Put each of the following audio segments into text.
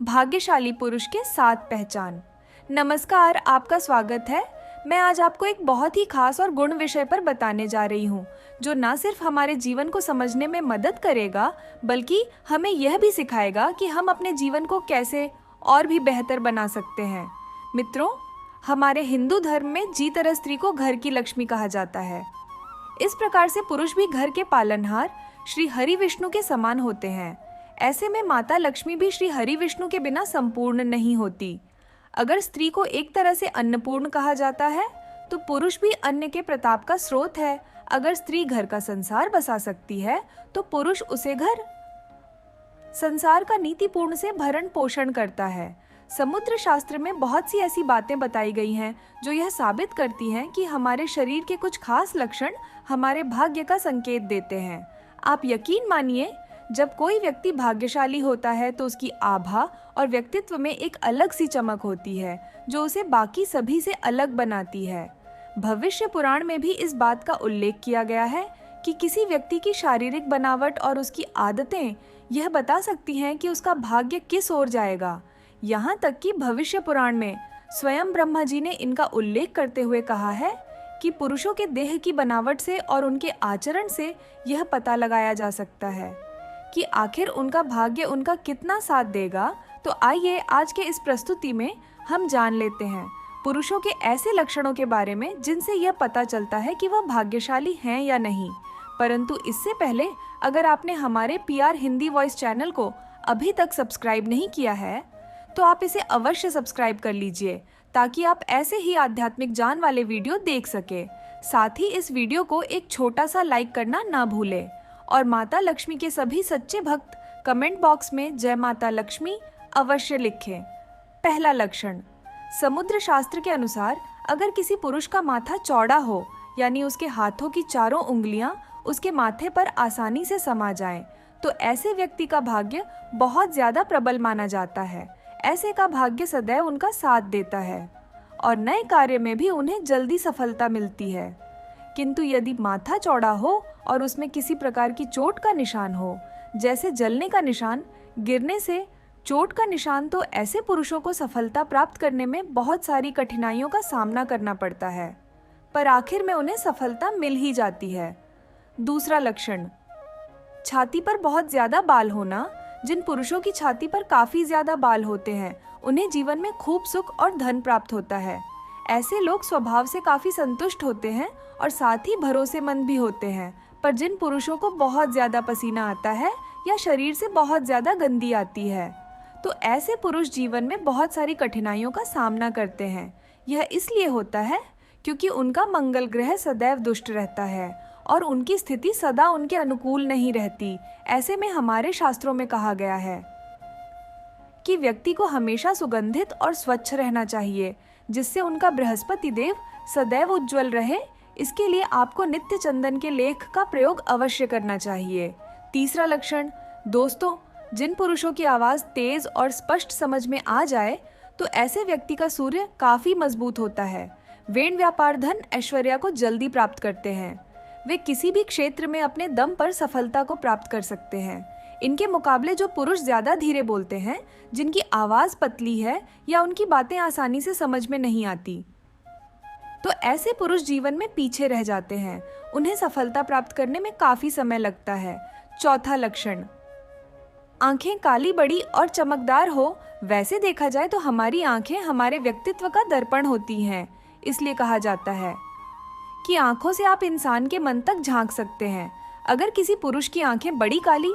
भाग्यशाली पुरुष के 7 पहचान। नमस्कार, आपका स्वागत है। मैं आज आपको एक बहुत ही खास और गुण विषय पर बताने जा रही हूँ, जो न सिर्फ हमारे जीवन को समझने में मदद करेगा, बल्कि हमें यह भी सिखाएगा कि हम अपने जीवन को कैसे और भी बेहतर बना सकते हैं। मित्रों, हमारे हिंदू धर्म में जीतर स्त्री को घर की लक्ष्मी कहा जाता है। इस प्रकार से पुरुष भी घर के पालनहार श्री हरि विष्णु के समान होते हैं। ऐसे में माता लक्ष्मी भी श्री हरि विष्णु के बिना संपूर्ण नहीं होती। अगर स्त्री को एक तरह से अन्नपूर्ण कहा जाता है, तो पुरुष भी अन्न के प्रताप का स्रोत है। अगर स्त्री घर का संसार बसा सकती है, तो पुरुष उसे घर संसार का नीतिपूर्ण से भरण पोषण करता है। समुद्र शास्त्र में बहुत सी ऐसी बातें बताई गई हैं जो यह साबित करती हैं कि हमारे शरीर के कुछ खास लक्षण हमारे भाग्य का संकेत देते हैं। आप यकीन मानिए, जब कोई व्यक्ति भाग्यशाली होता है तो उसकी आभा और व्यक्तित्व में एक अलग सी चमक होती है, जो उसे बाकी सभी से अलग बनाती है। भविष्य पुराण में भी इस बात का उल्लेख किया गया है कि किसी व्यक्ति की शारीरिक बनावट और उसकी आदतें यह बता सकती हैं कि उसका भाग्य किस ओर जाएगा। यहाँ तक कि भविष्य पुराण में स्वयं ब्रह्मा जी ने इनका उल्लेख करते हुए कहा है कि पुरुषों के देह की बनावट से और उनके आचरण से यह पता लगाया जा सकता है कि आखिर उनका भाग्य उनका कितना साथ देगा। तो आइए आज के इस प्रस्तुति में हम जान लेते हैं पुरुषों के ऐसे लक्षणों के बारे में जिनसे यह पता चलता है कि वह भाग्यशाली हैं या नहीं। परंतु इससे पहले, अगर आपने हमारे PR हिंदी वॉइस चैनल को अभी तक सब्सक्राइब नहीं किया है, तो आप इसे अवश्य सब्सक्राइब कर लीजिए, ताकि आप ऐसे ही आध्यात्मिक ज्ञान वाले वीडियो देख सके। साथ ही इस वीडियो को एक छोटा सा लाइक करना ना भूलें और माता लक्ष्मी के सभी सच्चे भक्त कमेंट बॉक्स में जय माता लक्ष्मी अवश्य लिखें। पहला लक्षण, समुद्र शास्त्र के अनुसार अगर किसी पुरुष का माथा चौड़ा हो, यानी उसके हाथों की चारों उंगलियां उसके माथे पर आसानी से समा जाएं, तो ऐसे व्यक्ति का भाग्य बहुत ज्यादा प्रबल माना जाता है। ऐसे का भाग्य सदैव उनका साथ देता है और नए कार्य में भी उन्हें जल्दी सफलता मिलती है। किंतु यदि माथा चौड़ा हो और उसमें किसी प्रकार की चोट का निशान हो, जैसे जलने का निशान, गिरने से चोट का निशान, तो ऐसे पुरुषों को सफलता प्राप्त करने में बहुत सारी कठिनाइयों का सामना करना पड़ता है, पर आखिर में उन्हें सफलता मिल ही जाती है। दूसरा लक्षण, छाती पर बहुत ज्यादा बाल होना। जिन पुरुषों की छाती पर काफी ज्यादा बाल होते हैं, उन्हें जीवन में खूब सुख और धन प्राप्त होता है। ऐसे लोग स्वभाव से काफी संतुष्ट होते हैं और साथ ही भरोसेमंद भी होते हैं। पर जिन पुरुषों को बहुत ज्यादा पसीना आता है या शरीर से बहुत ज्यादा गंदी आती है, तो ऐसे पुरुष जीवन में बहुत सारी कठिनाइयों का सामना करते हैं। यह इसलिए होता है क्योंकि उनका मंगल ग्रह सदैव दुष्ट रहता है और उनकी स्थिति सदा उनके अनुकूल नहीं रहती। ऐसे में हमारे शास्त्रों में कहा गया है कि व्यक्ति को हमेशा सुगंधित और स्वच्छ रहना चाहिए, जिससे उनका बृहस्पति देव सदैव उज्जवल रहे। इसके लिए आपको नित्य चंदन के लेख का प्रयोग अवश्य करना चाहिए। तीसरा लक्षण, दोस्तों, जिन पुरुषों की आवाज तेज और स्पष्ट समझ में आ जाए, तो ऐसे व्यक्ति का सूर्य काफी मजबूत होता है। वेण व्यापार धन ऐश्वर्या को जल्दी प्राप्त करते हैं। वे किसी भी क्षेत्र में अपने दम पर सफलता को प्राप्त कर सकते हैं। इनके मुकाबले जो पुरुष ज्यादा धीरे बोलते हैं, जिनकी आवाज पतली है या उनकी बातें आसानी से समझ में नहीं आती, तो ऐसे पुरुष जीवन में पीछे रह जाते हैं। उन्हें सफलता प्राप्त करने में काफी समय लगता है। चौथा लक्षण, आंखें काली बड़ी और चमकदार हो। वैसे देखा जाए तो हमारी आंखें हमारे व्यक्तित्व का दर्पण होती हैं। इसलिए कहा जाता है कि आंखों से आप इंसान के मन तक झांक सकते हैं। अगर किसी पुरुष की आंखें बड़ी काली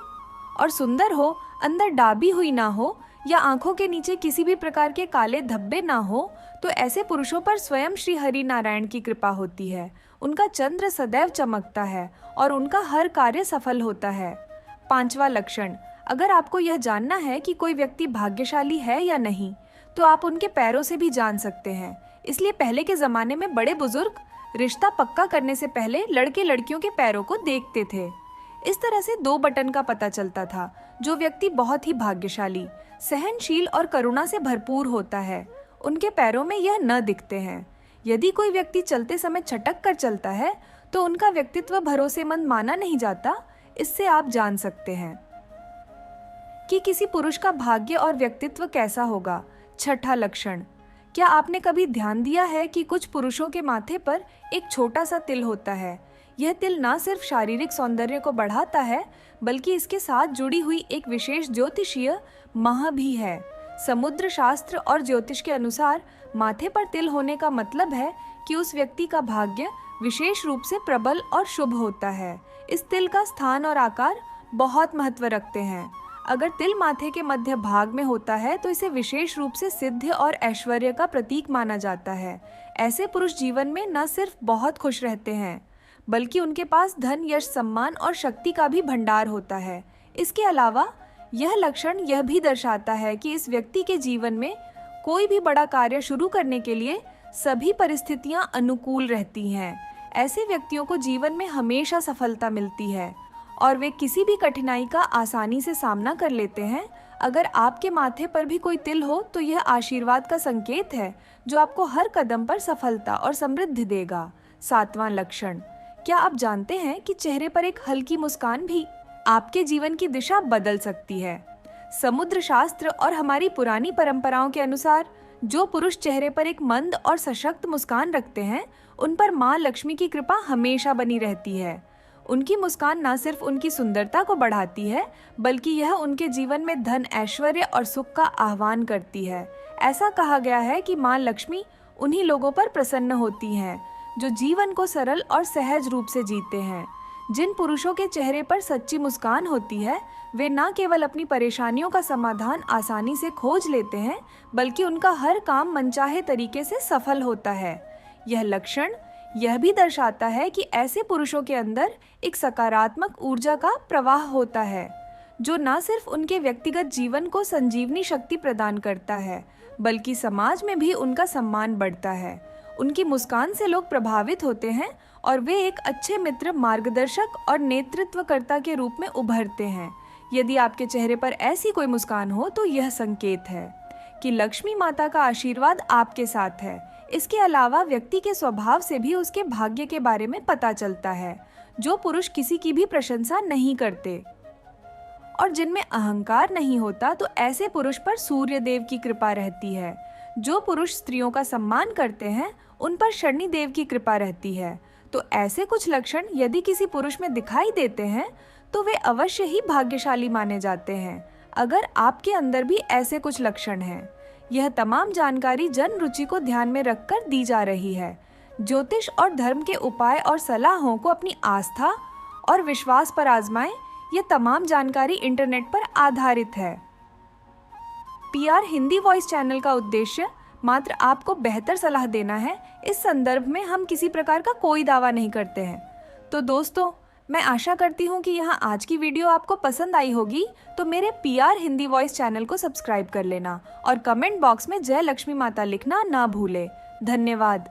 और सुंदर हो, अंदर डाबी हुई ना हो या आंखों के नीचे किसी भी प्रकार के काले धब्बे ना हो, तो ऐसे पुरुषों पर स्वयं श्री हरि नारायण की कृपा होती है। उनका चंद्र सदैव चमकता है और उनका हर कार्य सफल होता है। पांचवा लक्षण, अगर आपको यह जानना है कि कोई व्यक्ति भाग्यशाली है या नहीं, तो आप उनके पैरों से भी जान सकते हैं। इसलिए पहले के जमाने में बड़े बुजुर्ग रिश्ता पक्का करने से पहले लड़के लड़कियों के पैरों को देखते थे। इस तरह से 2 बटन का पता चलता था। जो व्यक्ति बहुत ही भाग्यशाली, सहनशील और करुणा से भरपूर होता है, उनके पैरों में यह न दिखते हैं। यदि कोई व्यक्ति चलते समय छटक कर चलता है, तो उनका व्यक्तित्व भरोसेमंद माना नहीं जाता। इससे आप जान सकते हैं कि किसी पुरुष का भाग्य और व्यक्तित्व कैसा होगा। छठा लक्षण, क्या आपने कभी ध्यान दिया है कि कुछ पुरुषों के माथे पर एक छोटा सा तिल होता है। यह तिल न सिर्फ शारीरिक सौंदर्य को बढ़ाता है, बल्कि इसके साथ जुड़ी हुई एक विशेष ज्योतिषीय माह भी है। समुद्र शास्त्र और ज्योतिष के अनुसार माथे पर तिल होने का मतलब है कि उस व्यक्ति का भाग्य विशेष रूप से प्रबल और शुभ होता है। इस तिल का स्थान और आकार बहुत महत्व रखते हैं। अगर तिल माथे के मध्य भाग में होता है तो इसे विशेष रूप से सिद्ध और ऐश्वर्य का प्रतीक माना जाता है। ऐसे पुरुष जीवन में न सिर्फ बहुत खुश रहते हैं, बल्कि उनके पास धन, यश, सम्मान और शक्ति का भी भंडार होता है। इसके अलावा यह लक्षण यह भी दर्शाता है कि इस व्यक्ति के जीवन में कोई भी बड़ा कार्य शुरू करने के लिए सभी परिस्थितियां अनुकूल रहती हैं। ऐसे व्यक्तियों को जीवन में हमेशा सफलता मिलती है और वे किसी भी कठिनाई का आसानी से सामना कर लेते हैं। अगर आपके माथे पर भी कोई तिल हो तो यह आशीर्वाद का संकेत है जो आपको हर कदम पर सफलता और समृद्धि देगा। सातवां लक्षण, क्या आप जानते हैं कि चेहरे पर एक हल्की मुस्कान भी आपके जीवन की दिशा बदल सकती है। समुद्र शास्त्र और हमारी पुरानी परंपराओं के अनुसार जो पुरुष चेहरे पर एक मंद और सशक्त मुस्कान रखते हैं, उन पर माँ लक्ष्मी की कृपा हमेशा बनी रहती है। उनकी मुस्कान न सिर्फ उनकी सुंदरता को बढ़ाती है, बल्कि यह उनके जीवन में धन, ऐश्वर्य और सुख का आह्वान करती है। ऐसा कहा गया है कि माँ लक्ष्मी उन्हीं लोगों पर प्रसन्न होती हैं जो जीवन को सरल और सहज रूप से जीते हैं। जिन पुरुषों के चेहरे पर सच्ची मुस्कान होती है, वे न केवल अपनी परेशानियों का समाधान आसानी से खोज लेते हैं, बल्कि उनका हर काम मनचाहे तरीके से सफल होता है। यह लक्षण यह भी दर्शाता है कि ऐसे पुरुषों के अंदर एक सकारात्मक ऊर्जा का प्रवाह होता है, जो न सिर्फ उनके व्यक्तिगत जीवन को संजीवनी शक्ति प्रदान करता है, बल्कि समाज में भी उनका सम्मान बढ़ता है। उनकी मुस्कान से लोग प्रभावित होते हैं और वे एक अच्छे मित्र, मार्गदर्शक और नेतृत्वकर्ता के रूप में उभरते हैं। यदि आपके चेहरे पर ऐसी कोई मुस्कान हो तो यह संकेत है कि लक्ष्मी माता का आशीर्वाद आपके साथ है। इसके अलावा व्यक्ति के स्वभाव से भी उसके भाग्य के बारे में पता चलता है। जो पुरुष किसी की भी प्रशंसा नहीं करते और जिनमें अहंकार नहीं होता, तो ऐसे पुरुष पर सूर्य देव की कृपा रहती है। जो पुरुष स्त्रियों का सम्मान करते हैं, उन पर शनि देव की कृपा रहती है। तो ऐसे कुछ लक्षण यदि किसी पुरुष में दिखाई देते हैं तो वे अवश्य ही भाग्यशाली माने जाते हैं। अगर आपके अंदर भी ऐसे कुछ लक्षण हैं, यह तमाम जानकारी जन रुचि को ध्यान में रखकर दी जा रही है। ज्योतिष और धर्म के उपाय और सलाहों को अपनी आस्था और विश्वास पर आजमाएं। यह तमाम जानकारी इंटरनेट पर आधारित है। PR हिंदी वॉइस चैनल का उद्देश्य मात्र आपको बेहतर सलाह देना है। इस संदर्भ में हम किसी प्रकार का कोई दावा नहीं करते हैं। तो दोस्तों, मैं आशा करती हूँ कि यहाँ आज की वीडियो आपको पसंद आई होगी। तो मेरे PR हिंदी वॉइस चैनल को सब्सक्राइब कर लेना और कमेंट बॉक्स में जय लक्ष्मी माता लिखना ना भूले। धन्यवाद।